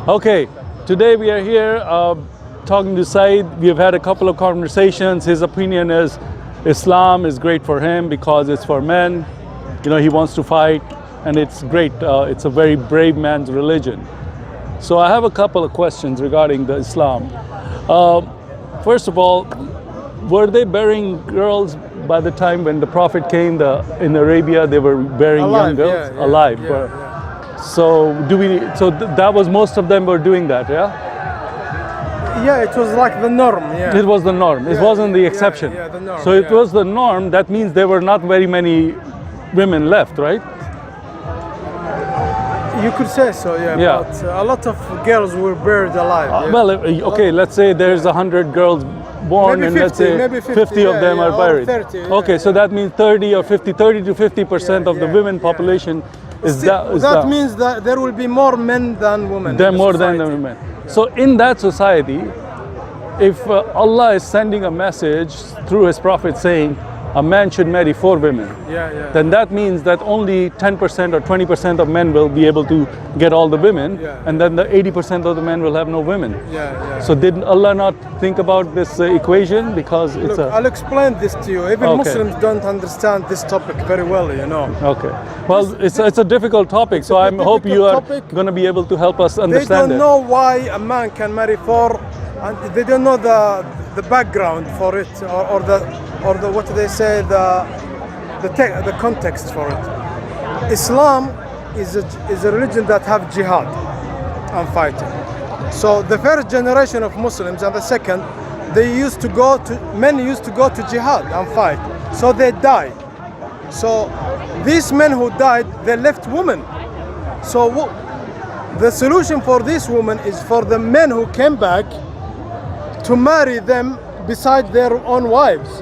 Okay, today we are here talking to Saeed. We have had a couple of conversations. His opinion is Islam is great for him because it's for men. You know, he wants to fight and it's great. It's a very brave man's religion. So I have a couple of questions regarding the Islam. First of all, were they burying girls by the time when the Prophet came in Arabia? They were burying young girls alive. So that was most of them were doing that, yeah? Yeah, it was like the norm. Yeah. It was the norm. It wasn't the exception. Yeah, the norm. So it was the norm. That means there were not very many women left, right? You could say so, yeah. But a lot of girls were buried alive. Well, okay, let's say there's 100 girls born, maybe and 50, let's say 50 of them are buried. 30, okay, so that means 30 to 50% of the women population is that. That means that there will be more men than women. There are more than women. So in that society, if Allah is sending a message through His Prophet saying a man should marry 4 women, then that means that only 10% or 20% of men will be able to get all the women, and then the 80% of the men will have no women. So did Allah not think about this equation? Because it's I'll explain this to you. Even Muslims don't understand this topic very well, you know. Okay. Well, it's a difficult topic, so I hope you are going to be able to help us understand it. They don't know why a man can marry 4, and they don't know the background for it, or the what do they say, the context for it. Islam is a religion that have jihad and fighting. So the first generation of Muslims and the second, men used to go to jihad and fight. So they died. So these men who died, they left women. So the solution for these women is for the men who came back to marry them beside their own wives,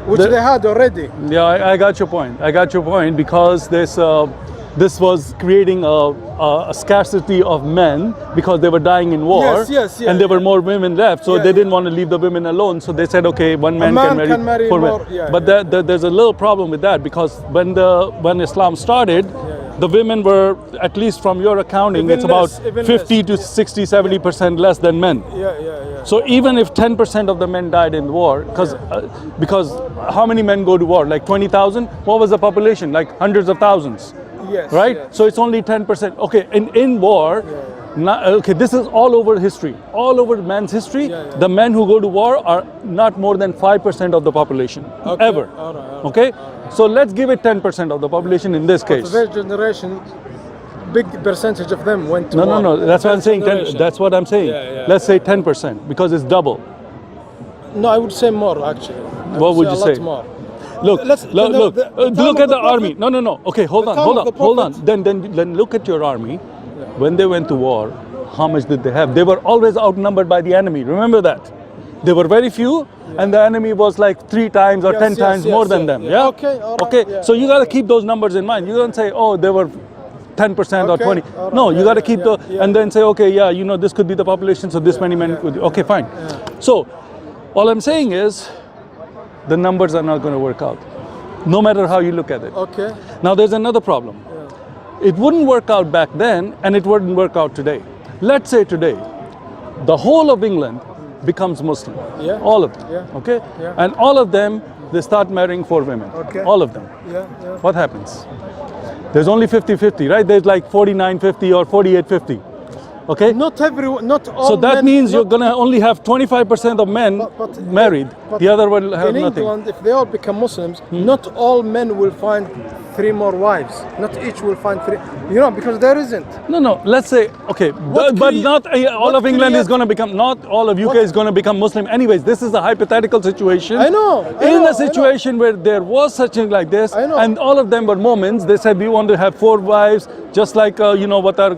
which they had already. Yeah, I got your point. I got your point, because this was creating a scarcity of men because they were dying in war, and there were more women left, so they didn't want to leave the women alone. So they said, okay, one man can marry 4 women. But there's a little problem with that, because when Islam started, the women were, at least from your accounting, it's about 50 to 60, 70% less than men. So even if 10% of the men died in war, because how many men go to war? Like 20,000? What was the population? Like hundreds of thousands. Right? So it's only 10%. Okay, in war, this is all over history. All over man's history, the men who go to war are not more than 5% of the population, ever. Okay? So let's give it 10% of the population in this case. Their generation, big percentage of them went to war. No. That's what I'm saying. That's what I'm saying. Let's say 10%, because it's double. No, I would say more, actually. What would you say? More. Look at the army. No. Okay, hold on. Then look at your army. When they went to war, how much did they have? They were always outnumbered by the enemy. Remember that. They were very few, and the enemy was like 3 times or 10 times more than them. Yeah. Okay. So you got to keep those numbers in mind. You don't say, oh, they were 10% or 20. No, you got to keep and then say, okay, this could be the population, so this many men could. Okay, fine. So all I'm saying is, the numbers are not going to work out, no matter how you look at it. Okay. Now there's another problem. It wouldn't work out back then, and it wouldn't work out today. Let's say today, the whole of England becomes Muslim. All of them. Okay. And all of them, they start marrying 4 women. Okay. All of them. What happens? There's only 50-50, right? There's like 49-50 or 48-50. Okay? Not all. So that means you're gonna only have 25% of men married. The other will have nothing. In England, if they all become Muslims, not all men will find 3 more wives. Not each will find 3. Because there isn't. No. Let's say, okay, but not all of England is gonna become. Not all of UK is gonna become Muslim. Anyways, this is a hypothetical situation. I know. In a situation where there was such thing like this, and all of them were Mormons, they said we want to have 4 wives, just like what our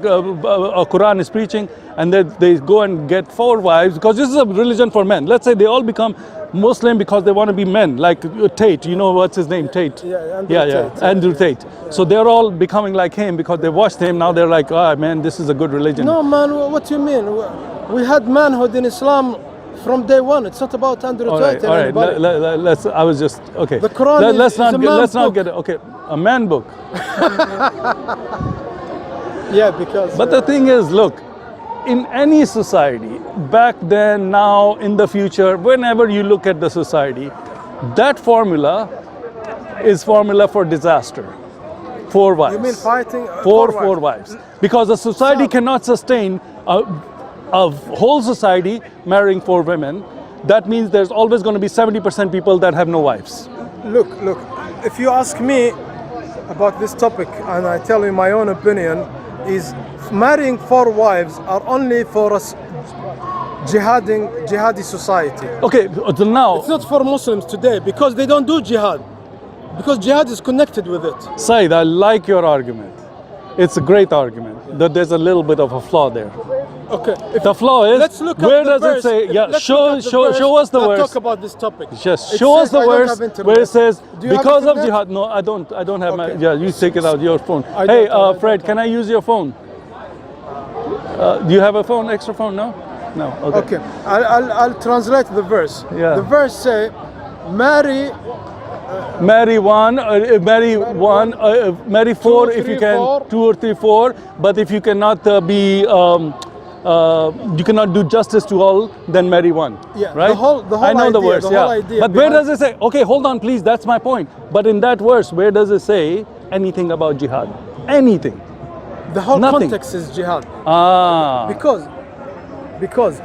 Quran is preaching, and they go and get 4 wives, because this is a religion for men. Let's say they all become Muslim because they want to be men, like Tate, what's his name, Tate? Andrew Tate. So they're all becoming like him because they watched him. Now they're like, man, this is a good religion. No, man, what do you mean? We had manhood in Islam from day one. It's not about Andrew Tate. All right. Let's. I was just okay. The Quran let's not get okay. A man book. Yeah, because. But the thing is, look, in any society, back then, now, in the future, whenever you look at the society, that formula is formula for disaster. 4 wives. You mean fighting? Four wives. Because a society cannot sustain a whole society marrying 4 women. That means there's always going to be 70% people that have no wives. Look, if you ask me about this topic, and I tell you my own opinion, is marrying 4 wives are only for us jihadi society. Okay, so now... It's not for Muslims today, because they don't do jihad. Because jihad is connected with it. Saeed, I like your argument. It's a great argument. That there's a little bit of a flaw there. Okay. The flaw is, let's look where at the does verse. it say? Yeah, Let's show us the verse. Talk about this topic. Just show us the verse where it says, because of jihad. No, I don't have my. Yeah, you take it out your phone. Hey, Fred, can I use your phone? Do you have a phone? Extra phone? No. No. Okay. Okay. I'll translate the verse. Yeah. The verse say, marry 1, marry 4 if you can, 2 or 3, 4. But if you cannot you cannot do justice to all, then marry 1. Yeah, right? the whole I know idea, the verse. the whole idea but where does it say? Okay, hold on, please. That's my point. But in that verse, where does it say anything about jihad? Anything? The whole Nothing. context is jihad. Because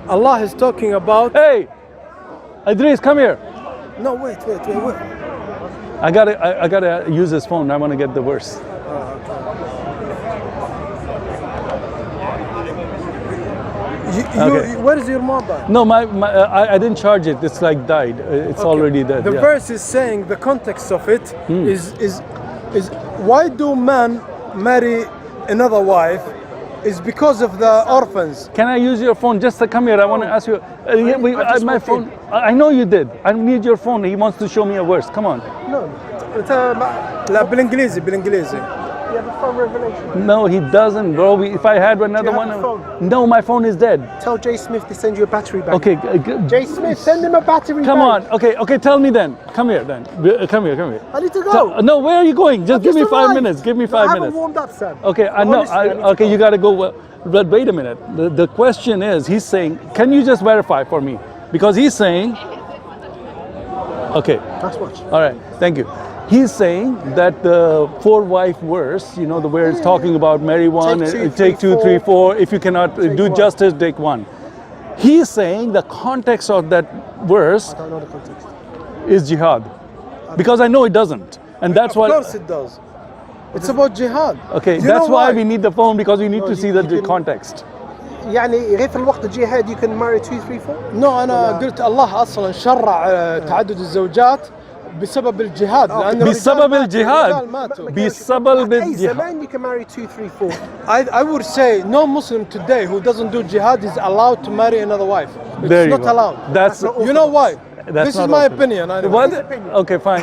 Allah is talking about. Hey, Idris, come here. No, wait. I gotta use his phone. I want to get the verse. Where is your mobile? No, I didn't charge it. It's like died. It's already dead. The verse is saying the context of it is why do men marry another wife? Is because of the orphans. Can I use your phone? Just come here. I want to ask you. My phone. I know you did. I need your phone. He wants to show me a verse. Come on. No. لا بالانجليزي. You have a phone revelation. No, he doesn't, bro. If I had another one. No, my phone is dead. Tell Jay Smith to send you a battery back. Okay. Jay Smith, send him a battery Come back. on. Okay. Tell me then. Come here then. Come here. I need to go. No, where are you going? Just give me 5 minutes. Give me 5 I minutes. haven't warmed up, Sam. Okay, I know. Okay, you got to go. But wait a minute. The question is, he's saying, can you just verify for me? Because he's saying, okay. Let's watch. All right, thank you. He's saying that the 4-wife verse, you know, where it's talking about marry 1, take 2, 3, 4. If you cannot do justice, take 1. He's saying the context of that verse I don't know the context. is jihad. Because I know it doesn't. And that's why. Of course it does. It's about jihad. Okay, that's why we need the phone, because we need to see the context. يعني غير في الوقت الجهاد you can marry 2, 3, 4. No, أنا قلت الله أصلا شرع تعدد الزوجات بسبب الجهاد. بسبب الجهاد. بسبب As a الجهاد. man you can marry 2, 3, 4. I would say no Muslim today who doesn't do jihad is allowed to marry another wife. It's There you not go. That's That's you know why? That's This is not my open. opinion. What? Okay, fine.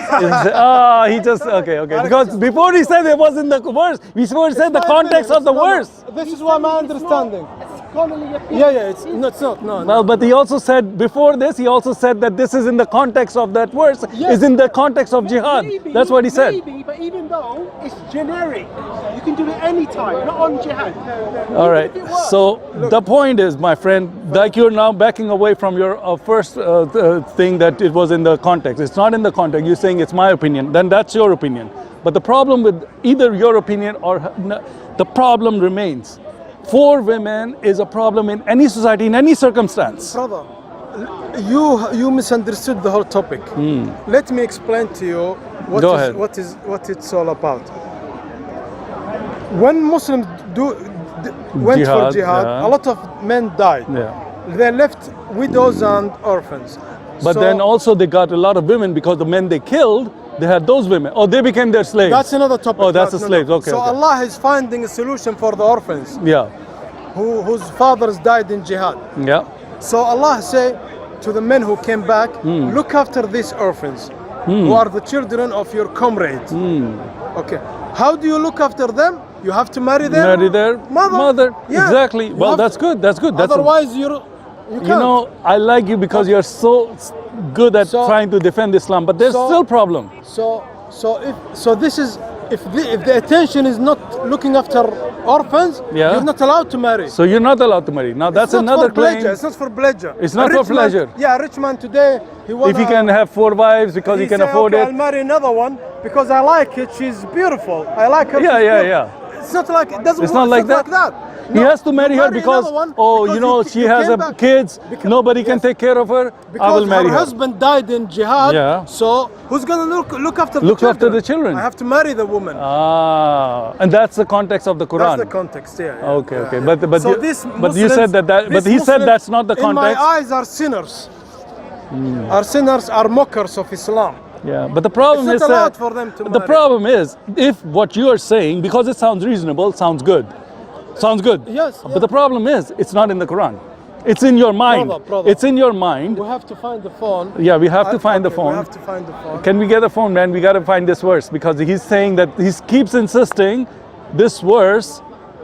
He just okay. Because before he said it was in the verse, before he said the context of the verse. This is what my understanding. Yeah, it's not. No. Well, but he also said before this, he also said that this is in the context of that verse, is in the context of jihad. That's what he said. Maybe, but even though it's generic, you can do it anytime, not on jihad. All right. So the point is, my friend, like you're now backing away from your first thing that it was in the context. It's not in the context. You're saying it's my opinion. Then that's your opinion. But the problem with either your opinion or the problem remains. 4 women is a problem in any society, in any circumstance. Brother, you misunderstood the whole topic. Let me explain to you what it's all about. When Muslims went for jihad, a lot of men died. Yeah. They left widows and orphans. But then also they got a lot of women because the men they killed, they had those women. Oh, they became their slaves. That's another topic. Oh, that's the slaves. Okay. So Allah is finding a solution for the orphans. Yeah. Whose fathers died in jihad. Yeah. So Allah say to the men who came back, look after these orphans who are the children of your comrades. Okay. How do you look after them? You have to marry them. Marry their mother. Yeah. Exactly. Well, that's good. That's good. Otherwise, you can't. You know, I like you because you're so good at trying to defend Islam, but there's still problem. So this is if the attention is not looking after orphans, Yeah. you're not allowed to marry. So you're not allowed to marry. Now that's It's not another for claim. pleasure. It's not for pleasure. It's not A for rich man- pleasure. Yeah, a rich man today, If he can have 4 wives because he can say, afford okay, it. I'll marry another one because I like it. She's beautiful. I like her. Yeah, she's yeah, beautiful. It's not like it doesn't. It's work. not like that? He No, has to marry you her because, another one oh, because you know, she you has came a back. kids. Because- Nobody can yes. take care of her. I Because will marry her her. husband died in jihad. Yeah. So who's gonna look after the Look children? after the children. I have to marry the woman. Ah, and that's the context of the Quran. That's the context. Yeah. Okay, yeah, okay. yeah. But So you, these but you said Muslims- that but these he said Muslims, that's not the In my context. eyes, are sinners. Are sinners, are mockers of Islam. Yeah, but the problem It's is not allowed that for them to the marry. problem is if what you are saying, because it sounds reasonable, sounds good. Sounds good. Yes, But the problem is it's not in the Quran. It's in your mind. Brother. It's in your mind. We have to find the phone. Yeah, we have to find the Okay, phone. We have to find the phone. Can we get a phone, man? We got to find this verse because he's saying that he keeps insisting this verse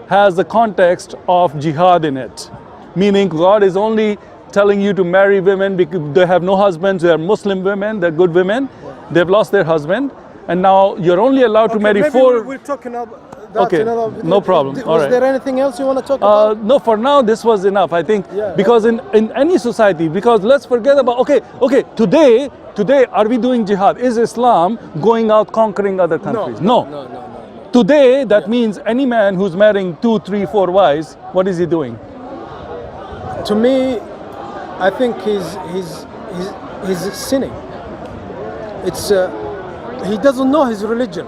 has the context of jihad in it, meaning God is only telling you to marry women because they have no husbands. They are Muslim women. They're good women. They've lost their husband, and now you're only allowed to marry maybe 4. We're talking about that Okay, another- no problem. All Was right. there anything else you want to talk about? No, for now this was enough. I think Yeah. because in any society, because let's forget about okay. Today, are we doing jihad? Is Islam going out conquering other countries? No. Today, that means any man who's marrying 2, 3, 4 wives, what is he doing? To me, I think he's sinning. It's he doesn't know his religion.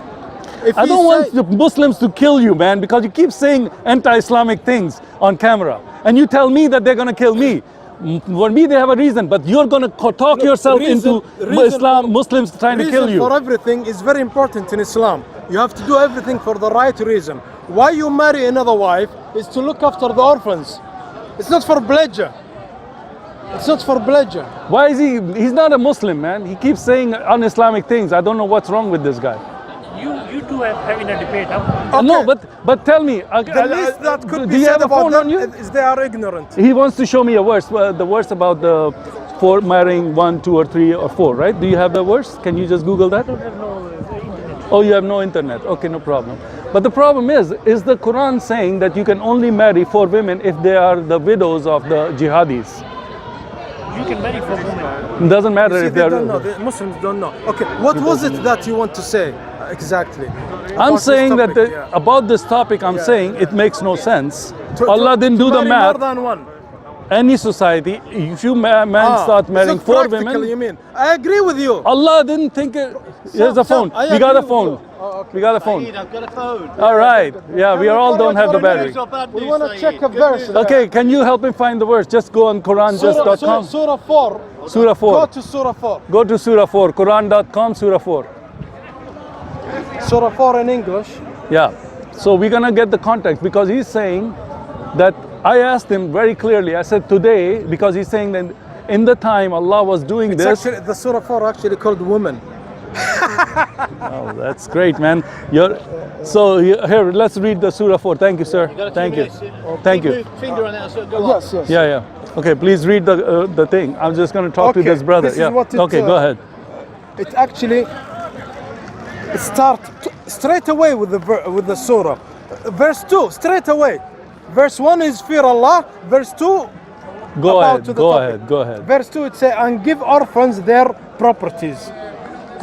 If I he don't want say- the Muslims to kill you, man, because you keep saying anti-Islamic things on camera, and you tell me that they're gonna kill me. For me, they have a reason, but you're gonna talk yourself reason into Islam, for- Muslims trying to kill reason you. for everything is very important in Islam. You have to do everything for the right reason. Why you marry another wife is to look after the orphans. It's not for pleasure. It's not for pleasure. Why is he? He's not a Muslim, man. He keeps saying un-Islamic things. I don't know what's wrong with this guy. You two are having a debate. Huh? No, but tell me. The least that could do be you said have a about phone them on you? is they are ignorant. He wants to show me a verse. The verse about the 4 marrying 1, 2, or 3, or 4. Right? Do you have the verse? Can you just Google that? I don't have no internet. Oh, you have no internet. Okay, no problem. But the problem is the Quran saying that you can only marry 4 women if they are the widows of the jihadis? You can marry 4 women. It doesn't matter See, if they they are. don't know. The Muslims don't know. Okay, what was it that you want to say exactly? I'm about this saying that topic? Yeah. about this topic, I'm saying it makes no sense. To- Allah didn't do the marry math. More than one. Any society, if you man start marrying it's not 4 practical, women, you mean? I agree with you. Allah didn't think it. Here's a phone. I We got a agree with phone. you. Oh, okay. We got a phone. I've got a phone. All right. Yeah, we are all don't have the battery. We want to check a verse. Okay, can you help me find the verse? Just go on Quranjust.com. Surah 4. Surah 4. Go to Surah 4. Go to Surah 4. Quran.com, Surah 4. Surah 4 in English. Yeah. So we're gonna get the context because he's saying that I asked him very clearly. I said today because he's saying that in the time Allah was doing It's this. actually, the Surah 4 actually called woman. Oh, that's great, man. So here, let's read the Surah 4. Thank you, sir. Thank you. Thank you. Finger on it, so go up. Yes. Yeah. Okay, please read the thing. I'm just gonna talk to Okay, this brother. this is what it, Okay, go ahead. It actually starts straight away with the surah. Verse 2, straight away. Verse 1 is fear Allah. Verse 2, Go about ahead. to the Go topic. ahead. Go ahead. Verse 2 it says, and give orphans their properties.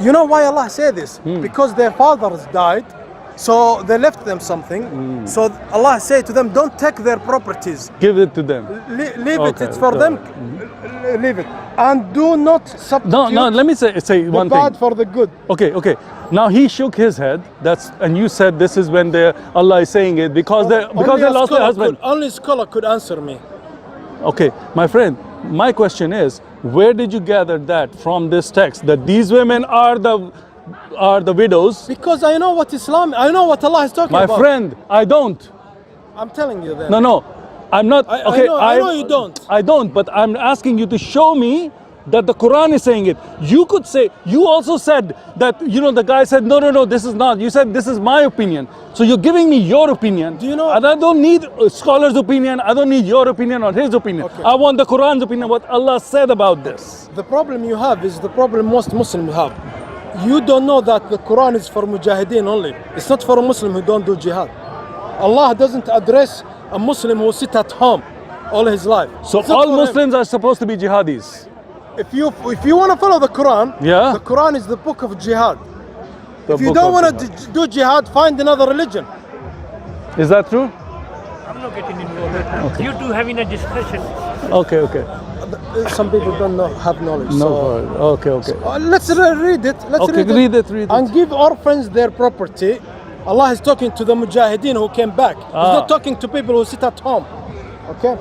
You know why Allah said this? Because their fathers died, so they left them something. So Allah said to them, don't take their properties. Give it to them. Leave Okay, it, it's for go them. Leave it. And do not substitute No. Let me say the one bad thing. for the good. Okay. Now he shook his head. And you said this is when Allah is saying it because they Only a lost their scholar husband. only a scholar could answer me. Okay, my friend. My question is, where did you gather that from this text that these women are the widows? Because I know what I know what Allah is talking My about. friend, I don't. I'm telling you then. No. I'm not. Okay, I know you don't. I don't, but I'm asking you to show me that the Quran is saying it. You could say, you also said that, the guy said, no, this is not. You said, this is my opinion. So you're giving me your opinion. Do you know- And I don't need a scholar's opinion. I don't need your opinion or his opinion. Okay. I want the Quran's opinion, what Allah said about this. The problem you have is the problem most Muslims have. You don't know that the Quran is for mujahideen only. It's not for a Muslim who don't do jihad. Allah doesn't address a Muslim who sit at home all his life. So It's not all for him. Muslims are supposed to be jihadis. If you want to follow the Quran, Yeah. the Quran is the book of jihad. The If you book don't of want to jihad. do jihad, find another religion. Is that true? I'm not getting involved. You two having a discussion. Okay, okay. Some people don't know, have knowledge. No, so, okay, okay. let's read it. Let's Okay, read it. And give orphans their property. Allah is talking to the mujahideen who came back. He's not talking to people who sit at home. Okay?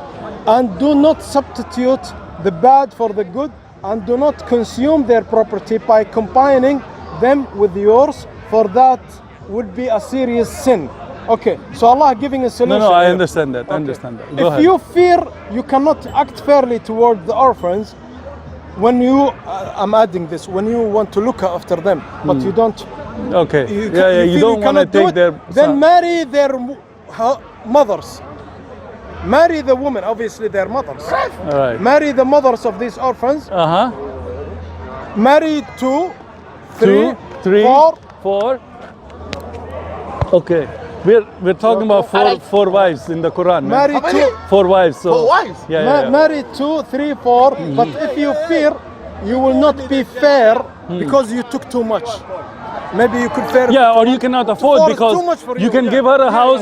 And do not substitute the bad for the good, and do not consume their property by combining them with yours, for that would be a serious sin. Okay, so Allah giving a solution. No, I here. understand that. I Okay. understand that. Go If ahead. you fear you cannot act fairly toward the orphans, when you, I'm adding this, when you want to look after them, but you don't, Okay. you, You feel don't want to cannot do take it, their then son. marry their mothers. Marry the women, obviously their mothers. All right. Marry the mothers of these orphans. Uh-huh. Marry two, three, 2, 3, four. 4. Okay. We're talking about four wives in the Quran. Man. Marry two. 4 wives. So. 4 wives? Yeah. Marry 2, 3, 4. But if you fear, you will not be fair because you took too much. Maybe you could fair. Yeah, or you cannot afford Four is because too much for you you. can Yeah. give her a house,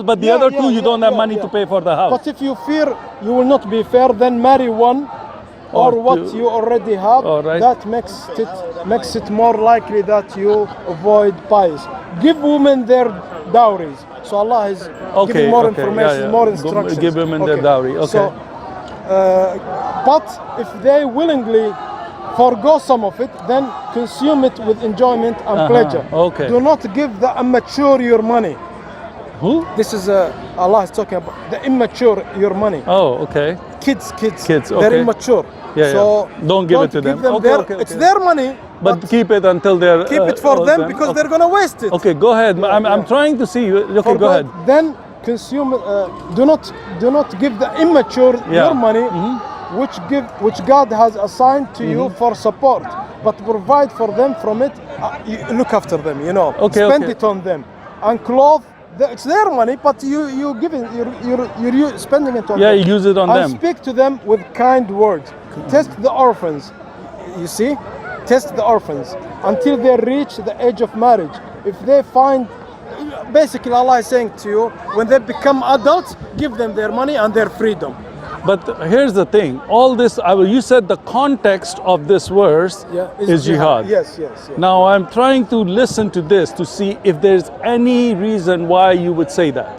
but the Yeah, other yeah, two you yeah, don't have yeah, money yeah. to pay for the house. But if you fear you will not be fair, then marry one or Or what two. you already have. All right. That makes it more likely that you avoid pies. Give women their dowries. So Allah is giving more information, yeah. more instructions. Give women their dowry. Okay. So, but if they willingly forgo some of it, then consume it with enjoyment and pleasure. Okay. Do not give the immature your money. Who? This is Allah is talking about the immature your money. Oh, okay. Kids, Kids, they're okay. immature. Yeah, so yeah. Don't give it to them. Okay, their, okay, It's okay. their money, But keep it until they're. keep it for them because they're gonna waste it. Okay, go ahead. I'm trying to see. Okay, For go God, ahead. Then consume. Do not give the immature Yeah. your money, which God has assigned to you for support, but provide for them from it. You look after them. You know, Okay, spend okay. it on them, and clothe. It's their money, but you giving you're spending it on Yeah, them. you use it on and them. speak to them with kind words. Test the orphans. You see, test the orphans until they reach the age of marriage. If they find, basically Allah is saying to you, when they become adults, give them their money and their freedom. But here's the thing. All this, you said the context of this verse is jihad. Yes. Now I'm trying to listen to this to see if there's any reason why you would say that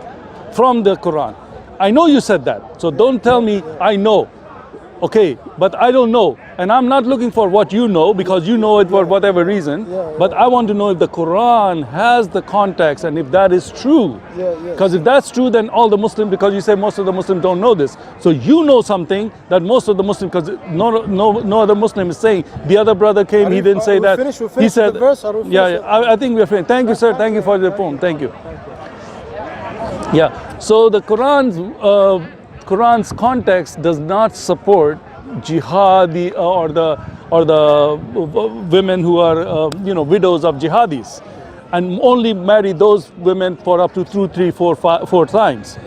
from the Quran. I know you said that, so don't tell me I know. Okay, but I don't know, and I'm not looking for what you know because you know it for whatever reason. But I want to know if the Quran has the context and if that is true. Because if that's true, then all the Muslims, because you say most of the Muslims don't know this, so you know something that most of the Muslims, because no other Muslim is saying. The other brother came, he didn't say that. We He said, the verse, or we yeah, I think we're finished. Thank you, sir. Thank you for the phone. Thank you. Yeah. So the Quran's context does not support jihadi or the women who are widows of jihadis, and only marry those women for up to 2, 3, 4 times.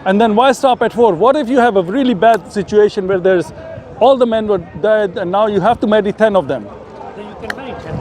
And then why stop at 4? What if you have a really bad situation where there's all the men were dead and now you have to marry 10 of them? Then you can marry 10.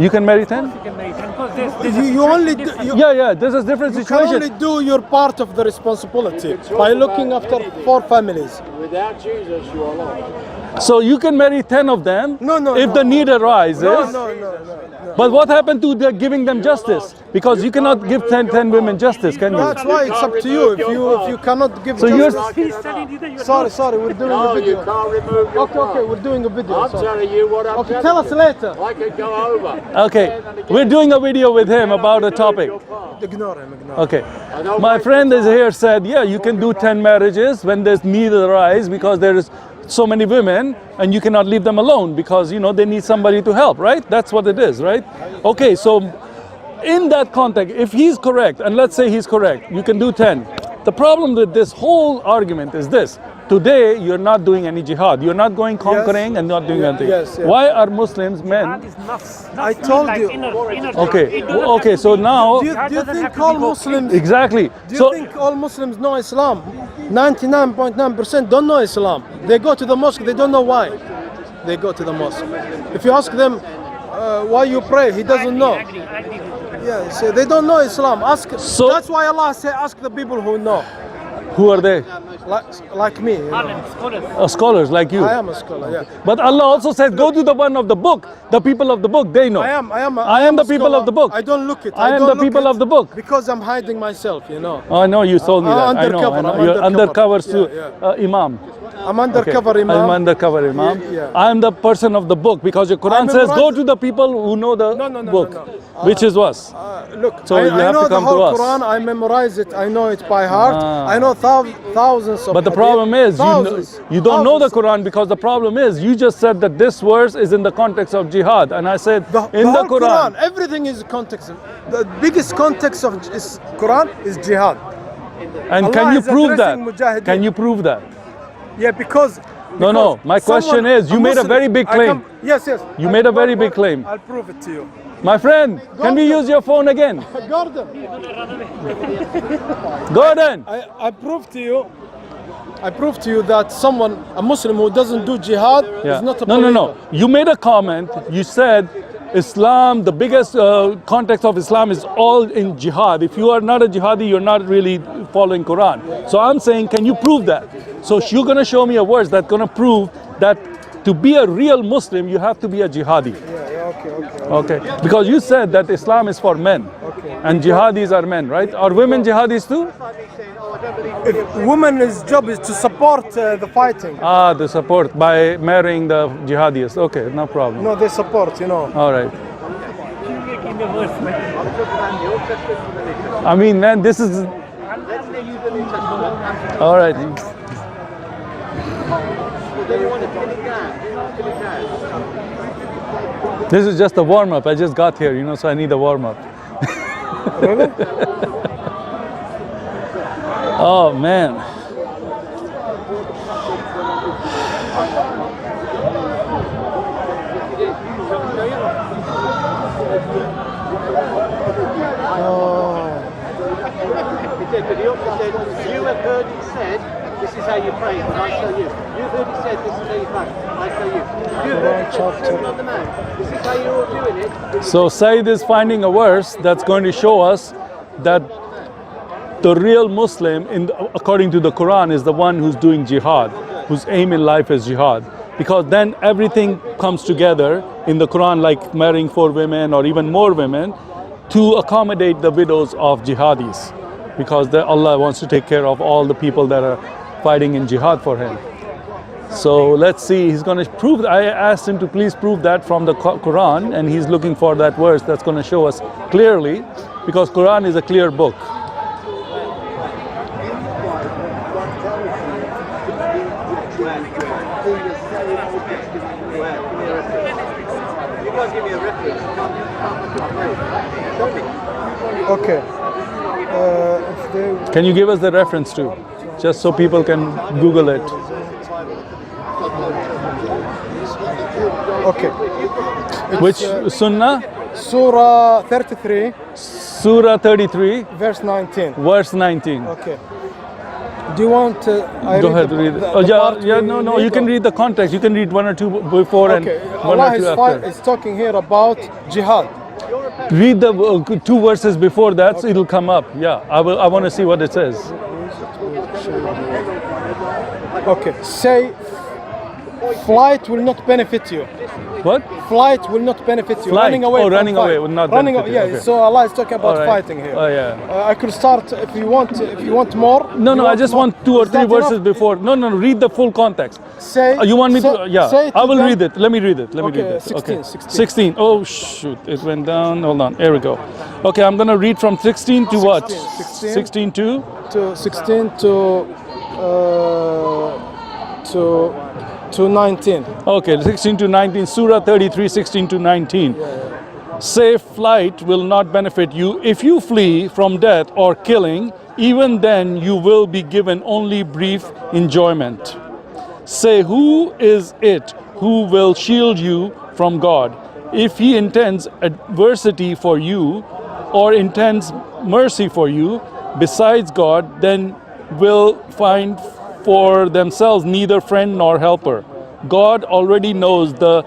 You can marry 10? You can marry 10 because there's You only do, Yeah, this is a different you can situation. only do your part of the responsibility by looking after 4 families. Without Jesus, you are lost. So you can marry 10 of them if the need arises. No. But what happened to giving them justice? Because you cannot give 10 women justice, can you? That's why it's up to you. If you cannot give So justice. He's telling you that you're Sorry, we're doing a No, you video. can't remove your Okay, we're doing a video. I'm sorry. telling you what I'm Okay, telling tell us you. later. I could go over. Okay, we're doing a video with him about a topic. Ignore him. Okay, my friend is here said, yeah, you can do 10 marriages when there's need arise because there is so many women and you cannot leave them alone because they need somebody to help, right? That's what it is, right? Okay, so in that context, if he's correct, and let's say he's correct, you can do 10. The problem with this whole argument is this: today you're not doing any jihad. You're not going conquering and not doing anything. yes. Why are Muslims men? Jihad is nafs. I Nafs told means you. like inner Okay, it doesn't have okay. to So be- now, Do you Jihad doesn't have think to all be go- Muslims? exactly. Do you So think all Muslims know Islam? 99.9% don't know Islam. They go to the mosque. They don't know why. They go to the mosque. If you ask them why you pray, he doesn't know. I agree with you. Yeah, so they don't know Islam. Ask. So- That's why Allah say, ask the people who know, who are they? like me. You know. Alim, scholars. Scholars like you. I am a scholar. Yeah. But Allah also said, go to the one of the book. The people of the book, they know. I am the a people scholar. of the book. I don't look it. I am don't the look people it of the book. because I'm hiding myself. You know. Oh, I know you told me that. undercover, I know. I'm You're undercover. undercover to Imam. I'm undercover imam. I'm undercover imam. Yeah. I am the person of the book because your Quran says go memorized- to the people who know the No, book, no. which is us. Look, So I you have know to come the whole to us. Quran. I memorize it. I know it by heart. Ah. I know thousands of. But the hadith. problem is, you don't know the Thousands. Quran because the problem is, you just said that this verse is in the context of jihad, and I said in the whole Quran. everything is context. The biggest context of Quran is jihad. And Allah can you is prove that? addressing mujahideen. Can you prove that? Yeah, because. No. My question is, you made a very big claim. Yes. You made a very big claim. I'll prove it to you. My friend, can we use your phone again? Gordon, Gordon! I prove to you. I prove to you that a Muslim who doesn't do jihad is not a believer. No. You made a comment. You said Islam, the biggest context of Islam is all in jihad. If you are not a jihadi, you're not really following Quran. So I'm saying, can you prove that? So you're going to show me a verse that's going to prove that to be a real Muslim, you have to be a jihadi. Okay. Because you said that Islam is for men. And jihadis are men, right? Are women jihadis too? Women's job is to support the fighting. The support by marrying the jihadis. Okay, no problem. No, they support, you know. All right. In the verse, man. I mean, man, this is. All right. This is just a warm up. I just got here, so I need a warm up. Really? Oh, man. But he also said, you have heard it said, this is how you pray, and I show you. You've heard it said, this is how you pray, I show you. You've heard it said, Sermon on the Mount, this is how you're all doing it. So Saeed is finding a verse that's going to show us that the real Muslim, according to the Quran, is the one who's doing jihad, whose aim in life is jihad. Because then everything comes together in the Quran, like marrying 4 women or even more women, to accommodate the widows of jihadis. Because Allah wants to take care of all the people that are fighting in jihad for Him. So let's see, he's going to prove. I asked him to please prove that from the Quran, and he's looking for that verse that's going to show us clearly, because Quran is a clear book. Okay. Can you give us the reference too, just so people can Google it? Okay. Which Sunnah? Surah 33, Surah 33, verse 19. verse 19. Okay. Do you want I Go read ahead, the, read it. the, Oh, the part yeah, we no, you can read the context. You can read 1 or 2 before and Okay. 1 Allah or 2 after. is talking here about jihad. Read the 2 verses before that, so it'll come up. Yeah, I want to see what it says. Okay. Say, flight will not benefit you. What? Flight will not benefit you. Flight. Running away. Oh, from running away fight. will not running benefit you. Yeah. Okay. So Allah is talking about All right. fighting here. Oh, yeah. I could start if you want. If you want more. No, you I just more. want 2 or Is 3 that verses enough? before. No, read the full context. Say. You want me say- to? Yeah, say I will them- read it. Let me read it. Let me Okay, read it. 16, Okay. 16. 16. Oh, shoot. It went down. Hold on. Here we go. Okay, I'm going to read from 16 to what? 16. 16 to? to 16 to 19. Okay, 16 to 19. Surah 33, 16 to 19. Safe flight will not benefit you if you flee from death or killing even then you will be given only brief enjoyment. Say, who is it who will shield you from God? If he intends adversity for you or intends mercy for you, besides God, then will find for themselves neither friend nor helper. God already knows the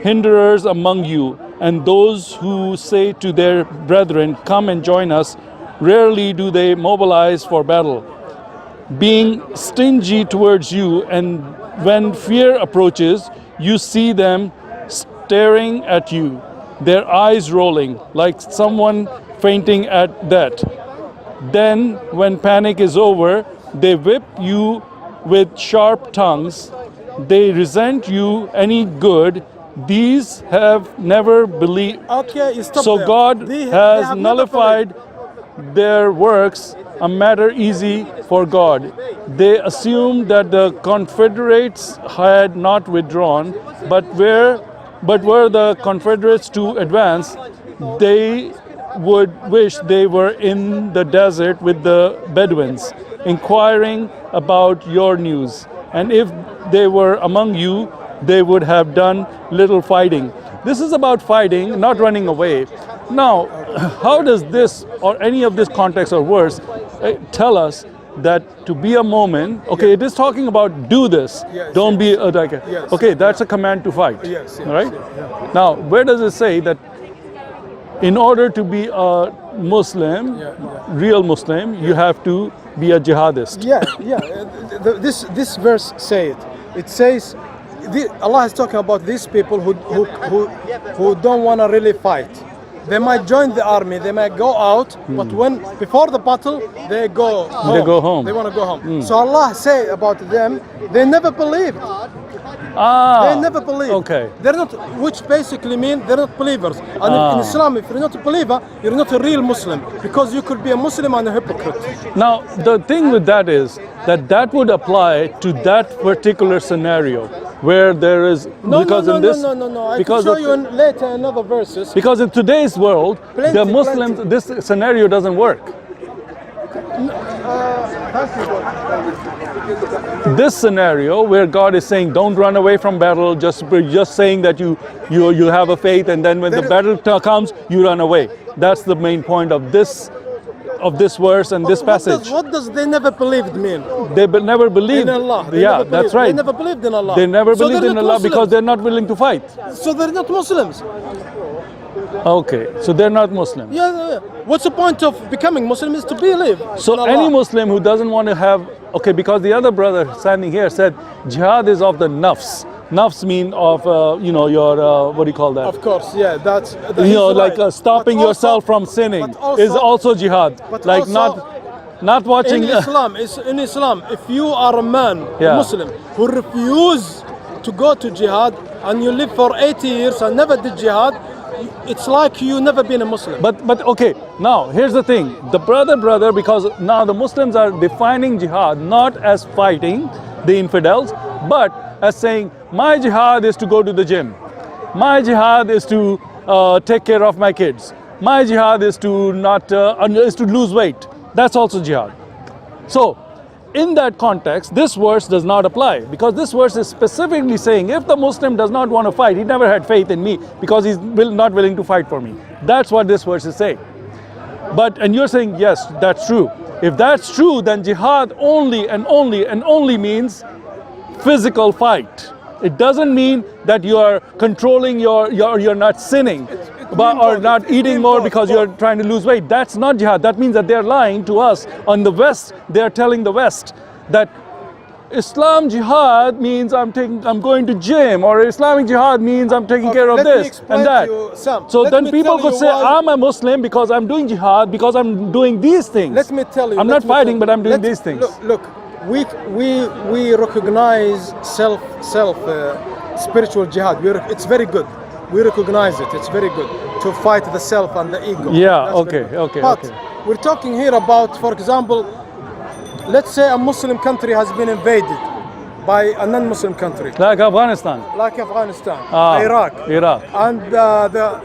hinderers among you, and those who say to their brethren, come and join us, rarely do they mobilize for battle, being stingy towards you, and when fear approaches, you see them staring at you, their eyes rolling, like someone fainting at that. Then, when panic is over, they whip you with sharp tongues. They resent you any good. These have never believed. Okay, stop So there. God They has have never nullified their works, a matter easy for God. They assumed that the Confederates had not withdrawn, but were the Confederates to advance, they would wish they were in the desert with the Bedouins, inquiring about your news. And if they were among you, they would have done little fighting. This is about fighting, not running away. Now, how does this or any of this context or verse tell us that to be a moment, okay, it is talking about do this, don't be a like, okay, that's a command to fight, right? Now, where does it say that in order to be a Muslim, real Muslim, you have to be a jihadist? This verse say it. It says, Allah is talking about these people who don't want to really fight. They might join the army, they might go out, but before the battle, they go home. They go home. They want to go home. So Allah say about them, they never believed. They never believed. Okay. They're not, which basically mean they're not believers. And in Islam, if you're not a believer, you're not a real Muslim, because you could be a Muslim and a hypocrite. Now, the thing with that is that would apply to that particular scenario where there is No. I because can show you later in other verses. because in today's world, the Muslims, this scenario doesn't work. This scenario where God is saying, don't run away from battle, just saying that you have a faith, and then when the battle comes, you run away. That's the main point of this verse and this passage. What does they never believed mean? They never believed In Allah. that's right. They never believed in Allah. They never So believed they're in not Allah Muslims. because they're not willing to fight. So they're not Muslims. Okay, so they're not Muslim. Yeah. What's the point of becoming Muslim is to believe. So in Allah. any Muslim who doesn't want to have, okay, because the other brother standing here said jihad is of the nafs. Nafs mean of, your, what do you call that? Of course, yeah, that's like stopping But yourself also- from sinning but also- is also jihad. but Like also- not watching. In Islam, if you are a man, Yeah. a Muslim, who refuse to go to jihad and you live for 80 years and never did jihad, it's like you never been a Muslim. But okay, now here's the thing. The brother, because now the Muslims are defining jihad not as fighting the infidels, but as saying, my jihad is to go to the gym. My jihad is to take care of my kids. My jihad is to lose weight. That's also jihad. So, in that context, this verse does not apply, because this verse is specifically saying if the Muslim does not want to fight, he never had faith in me because he's not willing to fight for me. That's what this verse is saying. And you're saying, yes, that's true. If that's true, then jihad only means physical fight. It doesn't mean that you are controlling you're not sinning or not eating more because you're trying to lose weight. That's not jihad. That means that they're lying to us. On the West, they're telling the West that Islam jihad means I'm going to gym, or Islamic jihad means I'm taking care of let me this explain and that. to you, Sam. So Let then me people tell could you say, why- I'm a Muslim because I'm doing jihad, because I'm doing these things. Let me tell you. I'm not fighting, but I'm doing these things. Look, we recognize self spiritual jihad. It's very good. We recognize it. It's very good to fight the self and the ego. Yeah. That's very good. Okay. But we're talking here about, for example, let's say a Muslim country has been invaded, by a non-Muslim country, Like Afghanistan. like Afghanistan, Ah, Iraq. Iraq.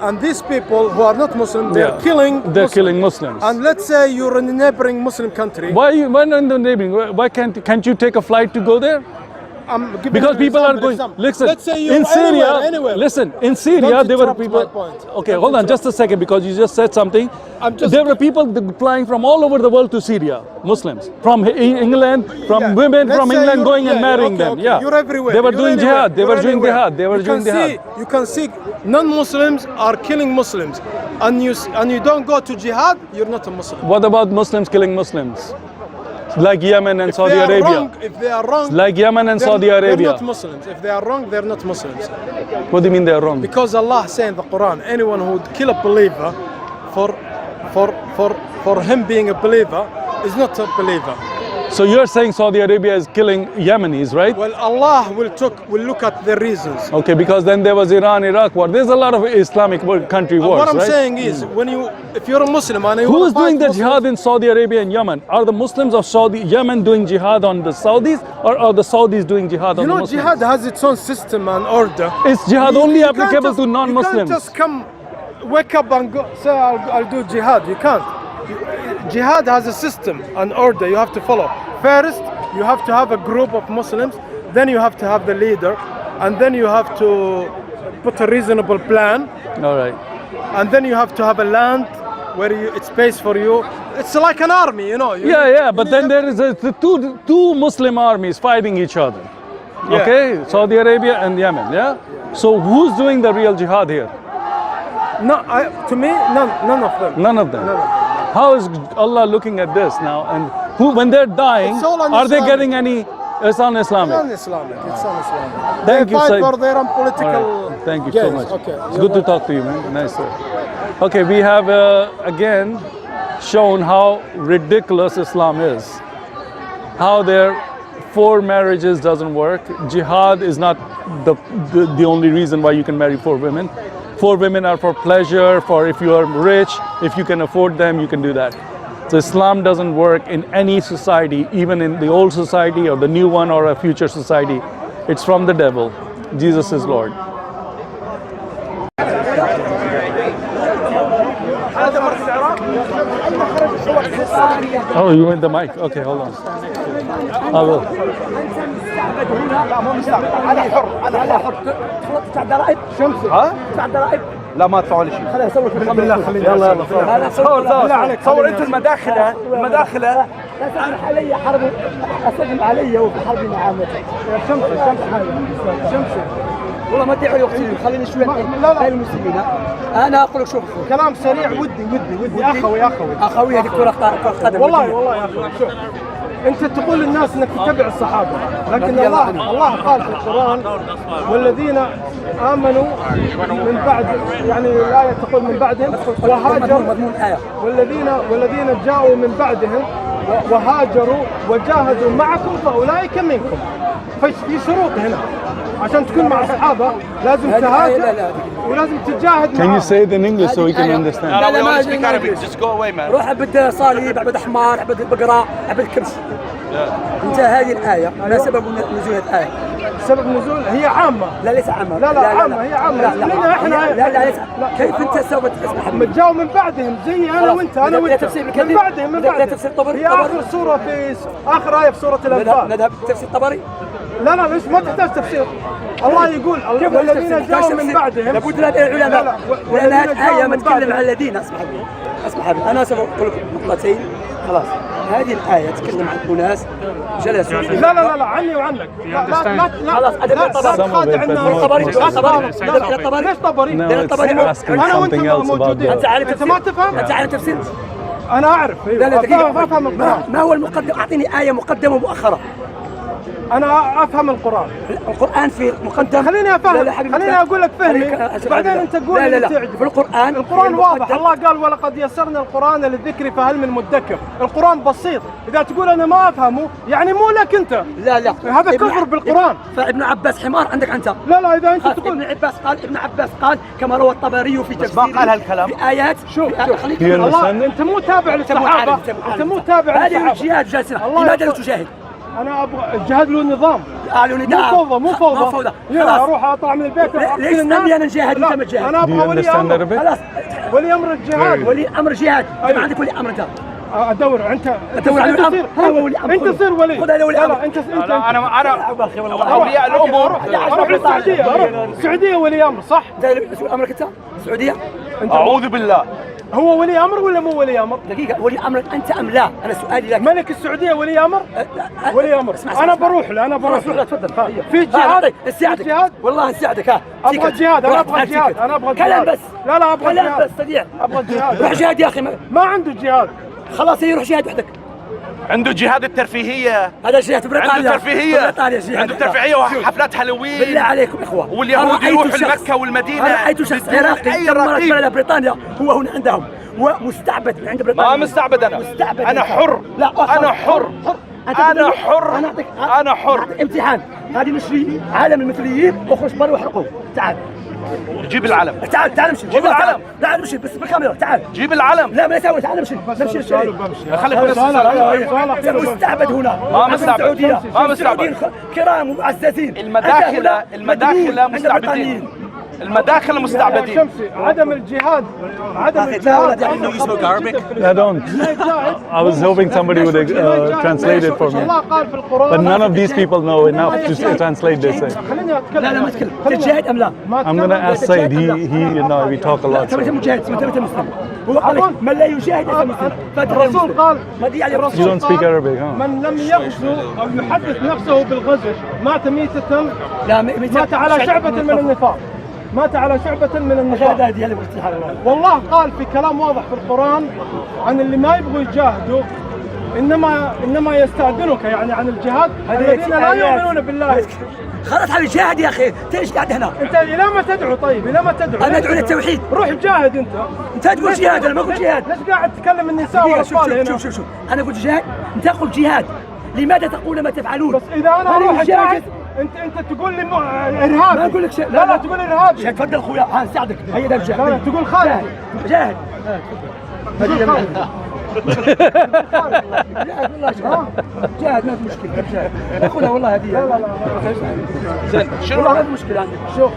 And these people who are not Muslim, they're Yeah. killing They're Muslims. killing Muslims. And let's say you're in a neighboring Muslim country. Why not in the neighboring? Why can't you take a flight to go there? I'm giving Because you people are example, going. example. Listen, Let's say you're in Syria. anywhere. Listen, in Syria Don't there were interrupt people. my point. Okay, Don't hold on, interrupt. just a second, because you just said something. There were people flying from all over the world to Syria, Muslims, from England, from Yeah. women Let's from say England you're- going and yeah, marrying okay, them. okay. Yeah, You're everywhere. They were You're doing anywhere. jihad. They You're were doing anywhere. jihad. They were doing jihad. You can see non-Muslims are killing Muslims, and you don't go to jihad. You're not a Muslim. What about Muslims killing Muslims? Like Yemen and If Saudi they are Arabia. wrong, if they are wrong, Like Yemen and Saudi they're Arabia. not Muslims. If they are wrong, they're not Muslims. What do you mean they're wrong? Because Allah says in the Quran, anyone who would kill a believer for him being a believer is not a believer. So you're saying Saudi Arabia is killing Yemenis, right? Well, Allah will look at the reasons. Okay, because then there was Iran-Iraq war. There's a lot of Islamic country wars, What I'm right? saying is, if you're a Muslim and you Who wanna is doing fight the jihad in Saudi Arabia and Yemen? Are the Muslims of Yemen doing jihad on the Saudis, or are the Saudis doing jihad on you the know, Muslims? jihad has its own system and order. Is jihad only You can't applicable just- to non-Muslims? You can't just come, wake up and go, say I'll do jihad. You can't. Jihad has a system and order you have to follow. First, you have to have a group of Muslims. Then you have to have the leader, and then you have to put a reasonable plan, All right. and then you have to have a land where it's space for you. It's like an army, you know. Yeah, but then there is the two Muslim armies fighting each other. Yeah. Okay, Saudi Arabia and Yemen, yeah? So who's doing the real jihad here? No, to me, none of them. None of them. None of them. How is Allah looking at this now? And when they're dying, It's all are they un-Islamic. getting any? It's un-Islamic. It's un-Islamic. It's un-Islamic. Thank they you, fight Saeed. for their own All political right. Thank you so gains. much. Okay. It's good to talk to you, man. Nice. Sir. Okay, we have again shown how ridiculous Islam is. How their 4 marriages doesn't work. Jihad is not the only reason why you can marry 4 women. 4 women are for pleasure, for if you are rich, if you can afford them, you can do that. So Islam doesn't work in any society, even in the old society or the new one or a future society. It's from the devil. Jesus is Lord. Oh, you want the mic? Okay, hold on. I will. لا مو مستعبد، انا حر، انا حر. تدفع ضرائب؟ شمسي ها؟ تدفع ضرائب؟ لا ما ادفعوا لي شيء. خليني اصور في بالله خليني يلا صور بالله عليك صور انت المداخله لا تسمح علي حرب، اسلم علي وفي حرب معاملتك. شمسي والله ما تدعي وقتي، خليني شوي بين المسلمين. انا اقول لك شوف كلام سريع، ودي اخوي هذه كره قدم. والله يا اخوي شوف، انت تقول للناس انك تتبع الصحابه، لكن الله قال في القران والذين امنوا من بعد، يعني الايه تقول من بعدهم وهاجروا، والذين جاءوا من بعدهم وهاجروا وجاهدوا معكم فاولئك منكم. في شروط هنا عشان تكون مع الصحابه، لازم تهاجر ولازم تجاهد Can you معهم. say it in English so we can understand? لا لا ما speak Arabic. Just go away, man. روح عبد صليب، عبد حمار، عبد بقره، عبد كبش. انت هذه الايه ما سبب نزول الآية؟ سبب النزول هي عامه. لا ليس عامه. لا عامه، هي عامه. لا لا احنا لا ليس. كيف انت سوف تسمح؟ جاءوا من بعدهم زي انا وانت، من بعدهم لا تفسير طبري. هي اخر سوره في اخر ايه في سوره الانفال. نذهب تفسير طبري. لا ليش ما تحتاج تفسير. الله يقول والذين جاءوا من بعدهم، لابد من العلماء، لان هذه الايه ما تتكلم عن الذين. اسمح لي انا سوف اقول لك نقطتين خلاص. هذه الآية تتكلم عن أناس جلسوا. لا عني وعنك. لا خلاص أدب تخادع الناس. ليش طبري؟ أنا وأنت موجودين. أنت ما تفهم؟ أنت عارف تفسير؟ أنا أعرف. أفهم. ما هو المقدم؟ أعطيني آية مقدمة ومؤخرة. أنا أفهم القرآن. القرآن في مقدم. خليني أفهم. خليني أقول لك فهمي. بعدين أنت تقول. لا في القرآن واضح. الله قال ولقد يسرنا القرآن للذكر فهل من مدكر. القرآن بسيط. إذا تقول أنا ما أفهمه يعني مو لك أنت. لا هذا كفر بالقرآن. فابن عباس حمار عندك أنت. لا إذا أنت تقول. ابن عباس قال كما روى الطبري في تفسيره. ما قال هالكلام. في آيات. شوف الله، أنت مو تابع للصحابة. أنت مو تابع للصحابة. هذه الجهاد جالسة. لماذا لا تجاهد؟ انا ابغى الجهاد له نظام. مو فوضى. يلا اروح اطلع من البيت. ليش تسالني انا جاهد انت ما تجاهد؟ انا ابغى ولي امر. خلاص ولي امر الجهاد. ولي امر جهاد. ما عندك ولي امر انت. ادور انت ادور على الامر. هو ولي امر. انت تصير ولي. خذ انا ولي امر. لا انت انا اولياء الامور. اروح السعوديه ولي امر صح؟ انت مسؤول امرك انت؟ السعوديه؟ اعوذ بالله. هو ولي امر ولا مو ولي امر؟ دقيقه ولي امرك انت ام لا؟ انا سؤالي لك. ملك السعوديه ولي امر؟ ولي امر. انا بروح له. تفضل. في جهاد. نساعدك والله نساعدك. ابغى جهاد. انا ابغى جهاد. كلام بس. لا ابغى كلام جهاد. بس صديق. ابغى جهاد. روح جهاد يا اخي. ما عنده جهاد. خلاص يروح جهاد وحدك. عنده جهاد الترفيهية. هذا جهاد بريطانيا. عنده ترفيهية. عنده ترفيهية وحفلات هالوين. بالله عليكم اخوان. واليهود يروحوا لمكة والمدينة. انا رايت شخص عراقي مرت على بريطانيا هو هنا عندهم ومستعبد من عند بريطانيا. ما مستعبد انا. مستعبد. انا حر. لا انا حر. انا حر. انا حر. امتحان. هذه مشري عالم المثليين اخرج برا واحرقوه. تعال جيب العلم. تعال امشي. جيب العلم. لا امشي بس بالكاميرا. تعال جيب العلم. لا ما يسوي. تعال امشي. خليك مستعبد هنا. ما مستعبد. ما مستعبد. كرام ومعززين. المداخل مستعبدين. المداخل مستعبدين. شمسي عدم الجهاد. I don't. I was hoping somebody would translate it for me. But none of these people know enough to translate this. لا ما تتكلم. تجاهد ام لا؟ I'm gonna ask Saeed. We talk a lot. انت مجاهد. انت مسلم. هو قال من لا يجاهد ليس مسلم. الرسول قال You don't speak Arabic, huh? من لم يغزو او يحدث نفسه بالغزو مات ميتة. لا مات على شعبة من النفاق. مات على شعبة من النفاق. والله قال في كلام واضح في القرآن عن اللي ما يبغوا يجاهدوا انما يستأذنك يعني عن الجهاد الذين لا يؤمنون بالله. خلاص حبيبي جاهد يا اخي. انت ايش قاعد هنا؟ انت الى ما تدعو؟ طيب الى ما تدعو؟ انا ادعو للتوحيد. روح جاهد انت. انت تقول جهاد انا ما اقول جهاد. ليش قاعد تتكلم النساء والاطفال هنا؟ شوف انا قلت جهاد انت تقول جهاد. لماذا تقول ما تفعلون؟ بس اذا انا اروح اجاهد انت تقول لي ارهابي. ما اقول لك شيء. لا تقول ارهابي. تفضل اخويا نساعدك. هيا ده جاهد. تقول خالد. جاهد. جاهد ما في مشكله. جاهد خذها والله هديه. زين شنو ما في مشكله عندك. شوف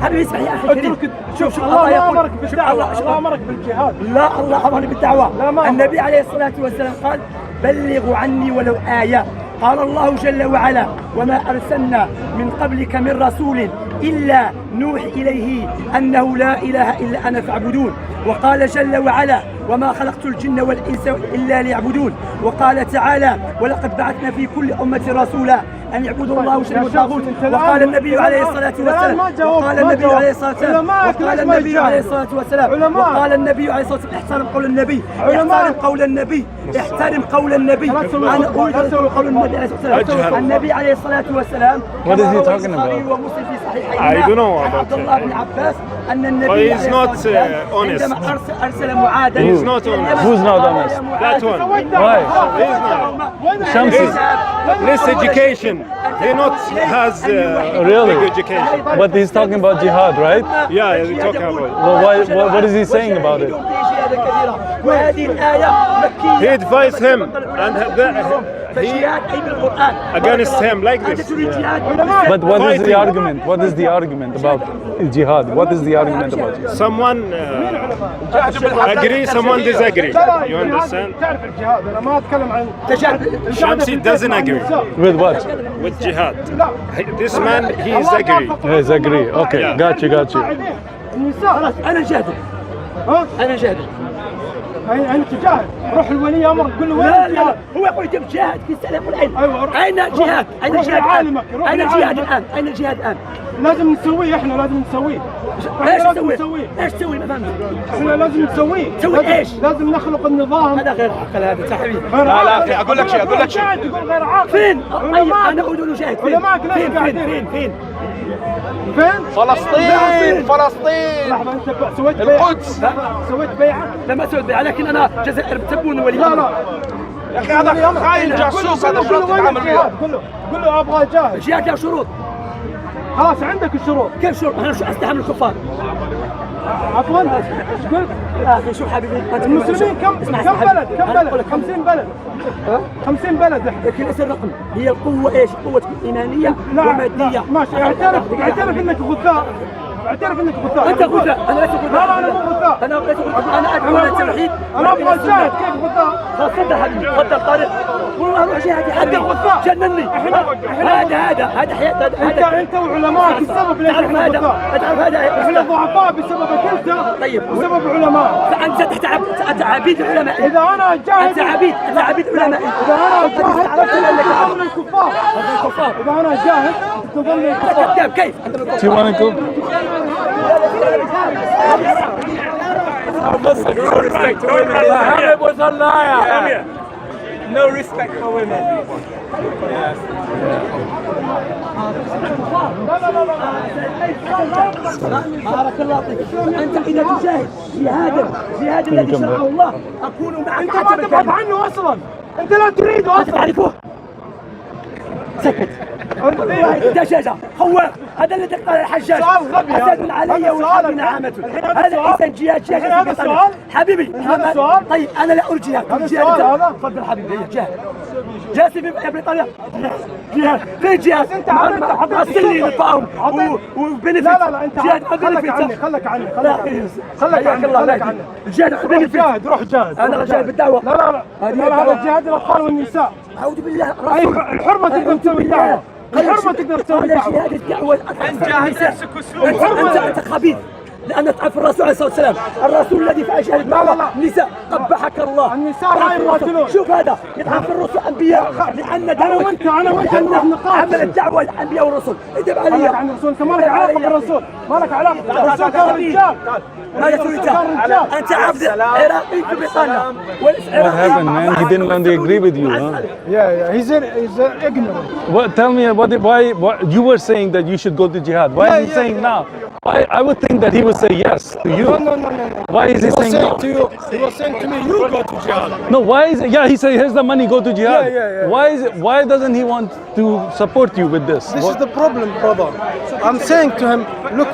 حبيبي اسمع يا اخي الكريم. شوف الله امرك بالدعوه. الله امرك بالجهاد. لا الله امرني بالدعوه. النبي عليه الصلاه والسلام قال بلغوا عني ولو آية. قال الله جل وعلا وما أرسلنا من قبلك من رسول إلا نوحي إليه أنه لا إله إلا أنا فاعبدون. وقال جل وعلا وما خلقت الجن والإنس إلا ليعبدون. وقال تعالى ولقد بعثنا في كل أمة رسولا أن يعبدوا الله واجتنبوا الطاغوت. وقال النبي عليه الصلاة والسلام وقال النبي عليه الصلاة والسلام وقال النبي عليه الصلاة والسلم وقال النبي عليه الصلاة والسلام احترم قول النبي. احترم قول النبي. احترم قول النبي. أنا أقول قول النبي عليه الصلاة والسلام. النبي عليه الصلاة والسلام What is he talking about? ومسلم في صحيحين عن عبد الله بن عباس أن النبي عليه الصلاة والسلام عندما أرسل معاذا. Who's not honest? That one. Why? He's not. Shamsi. Less education. He not has Really? big education. But he's talking about jihad, right? Yeah, he's talking about it. Well, what is he saying about it? وهذه الآية He advised him and against him like this. But what is the argument? What is the argument about jihad? What is the argument about jihad? Someone agree, someone disagree. You understand? تعرف الجهاد انا ما اتكلم عن Shamsi doesn't agree With what? with jihad. This man, he is agree. Yes, agree. Okay, got you. النساء. أنا جاهد. أنا جاهد. انت جاهد. روح الولي امر قول له وين الجهاد. هو يقول انت جاهد في السنه يقول أيوة. اين الجهاد؟ اين الجهاد الان؟ اين الجهاد الان؟ اين الجهاد الان؟ لازم نسويه. احنا لازم نسويه. ايش تسوي؟ ايش تسوي؟ ما فهمت. احنا لازم نسويه. تسوي ايش؟ لازم نخلق النظام. هذا غير عاقل هذا صاحبي. لا اخي اقول لك شيء. تقول غير عاقل. فين؟ انا اقول له جاهد. فين؟ فلسطين. لحظة انت سويت بيعة. القدس. سويت بيعة. لا ما سويت بيعة لكن انا جزائر بتبون ولي. لا يا اخي هذا خاين جاسوس. هذا شلون تتعامل فيه؟ قل له ابغى جاهد. الجهاد له شروط. خلاص عندك الشروط. كيف شروط؟ احنا استحمل الكفار. عفوا ايش قلت؟ يا اخي شوف حبيبي المسلمين كم بلد؟ 50 بلد 50 بلد احنا. لكن ليس الرقم، هي القوة ايش؟ قوة ايمانية ومادية. ماشي، اعترف انك غثاء. اعترف انك غثاء. انت غثاء، انا ليس غثاء. لا انا مو غثاء. انا ليس غثاء، انا ادعو الى التوحيد. انا ابغى اشاهد كيف غثاء. خلاص تفضل حبيبي، تفضل طارق. والله روح شاهد يا حبيبي. جنني. هذا حياة. انت وعلمائك السبب ليش احنا غثاء. تعرف هذا احنا ضعفاء بسببك انت. طيب وسبب علماء. فانت تحت عبيد العلماء. اذا انا جاهد انت عبيد العلماء. اذا انا جاهد تظل الكفار. اذا انا جاهد تظل الكفار. كذاب كيف؟ Do you want to go? No respect for women. بارك الله فيك. انت اذا تجاهد جهاد الذي شرعه الله اكون معك. انت ما تبحث عنه اصلا، انت لا تريده اصلا. تعرفه؟ سكت. دجاجة خواف، هذا الذي قال الحجاج أسد علي وحرب نعامة. هذا إنسان جهاد. هذا السؤال حبيبي هذا السؤال. طيب أنا لا أرجي جهاد. هذا تفضل حبيبي جهاد. جالس في بريطانيا جهاد. فين جهاد؟ انت عطيت السلي نطعم وبنفيت. لا انت جهاد خلك عني. الجهاد روح جاهد، روح جاهد. أنا جاهد بالدعوة. لا هذا جهاد الأطفال والنساء. أعوذ بالله. أي الحرمة تقدر تسوي دعوة. الحرمة تقدر تسوي دعوة. الدعوة. أنت خبيث. لأن تعرف الرسول عليه الصلاة والسلام، الرسول الذي فعل شهادة دعوة النساء قبحك الله. النساء لا يقاتلون. شوف هذا يتعرف الرسل أنبياء، لأن دعوة أنا وأنت عمل الدعوة الأنبياء والرسل. ادب علي. مالك عن الرسول، أنت ما لك علاقة بالرسول، ما لك علاقة. الرسول كان رجال. ماذا تريد؟ أنت عبد عراقي في بريطانيا. What happened, man? He didn't want to agree with you, huh? Yeah, he's ignorant. What? Tell me why you were saying that you should go to jihad. Why is he saying now? I would think that he would say yes to you. No. Why is he saying no? He was saying to me, you go to jihad. No, why is it? Yeah, he said, here's the money, go to jihad. Yeah. Why doesn't he want to support you with this? This is the problem, brother. I'm saying to him, look,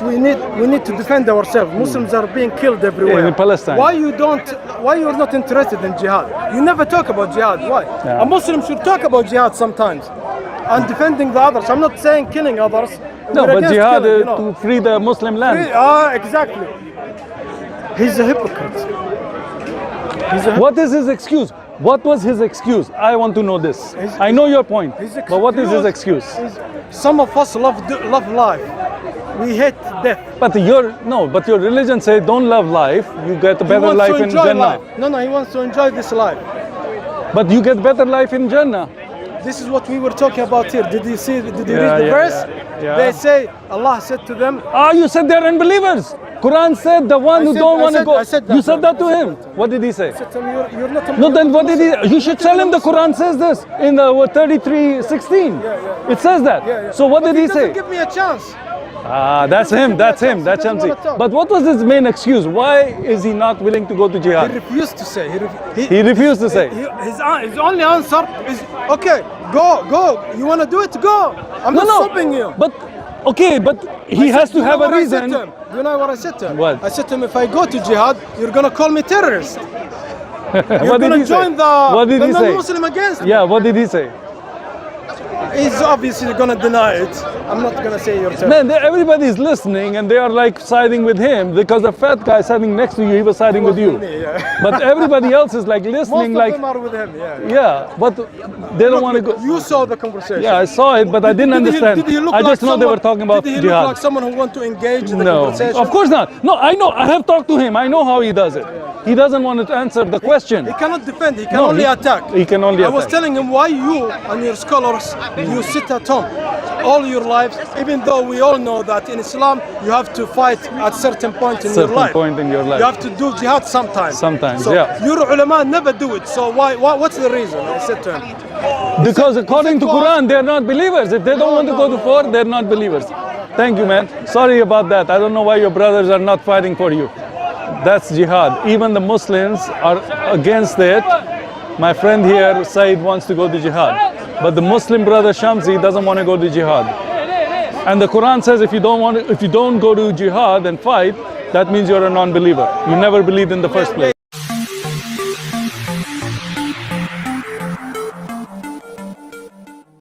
we need to defend ourselves. Muslims are being killed everywhere. In Palestine. Why you're not interested in jihad? You never talk about jihad. Why? Yeah. A Muslim should talk about jihad sometimes. And defending the others. I'm not saying killing others. No, We're but against jihad killing, you know. to free the Muslim land. Exactly. He's a hypocrite. What is his excuse? What was his excuse? I want to know this. I know your point, but what is his excuse? Some of us love life. We hate death. But your religion says don't love life. You get a better life in Jannah. No, he wants to enjoy this life. But you get better life in Jannah. This is what we were talking about here. Did you read the verse? Yeah. They say, Allah said to them, You said they're unbelievers. Quran said the one who don't want to go. I said that. You said that to him. What did he say? you're not a No, then what did he? You should tell him the Quran says this in the 33:16. It says that. So what did he say? Give me a chance. That's him. That's Shamsi. But what was his main excuse? Why is he not willing to go to He jihad? refused to say. He refused to say. His only answer is, okay, go. You want to do it? Go. I'm not stopping you. But he has to have a reason. You know what I said to him? What? I said to him, if I go to jihad, you're gonna call me terrorist. You're What did gonna he say? join the he say? non-Muslim against me. Yeah, what did he say? He's obviously gonna deny it. I'm not gonna say you're terrorist. Man, everybody's listening and they are like siding with him because the fat guy sitting next to you, he was siding with you. Me, yeah. But everybody else is like listening, Most of like them are with him, yeah, but they don't want to go. You saw the conversation. Yeah, I saw it, but I didn't understand. Did he look I just like know they were talking about Did he jihad. look like someone who want to engage in the No, conversation? of course not. No, I know. I have talked to him. I know how he does it. He doesn't want to answer the question. He cannot defend. He can No, only he- attack. he can only I was attack. telling him why you and your scholars you sit at home all your lives, even though we all know that in Islam you have to fight at certain point in your Certain life. point in your life. You have to do jihad sometimes. Sometimes, so yeah. Your ulama never do it. So what's the reason? I said to him. Because according to Quran, they're not believers. If they don't want to go to war, they're not believers. Thank you, man. Sorry about that. I don't know why your brothers are not fighting for you. That's jihad. Even the Muslims are against it. My friend here, Saeed, wants to go to jihad. But the Muslim brother Shamsi doesn't want to go to jihad. And the Quran says if you don't go to jihad and fight, that means you're a non-believer. You never believed in the first place.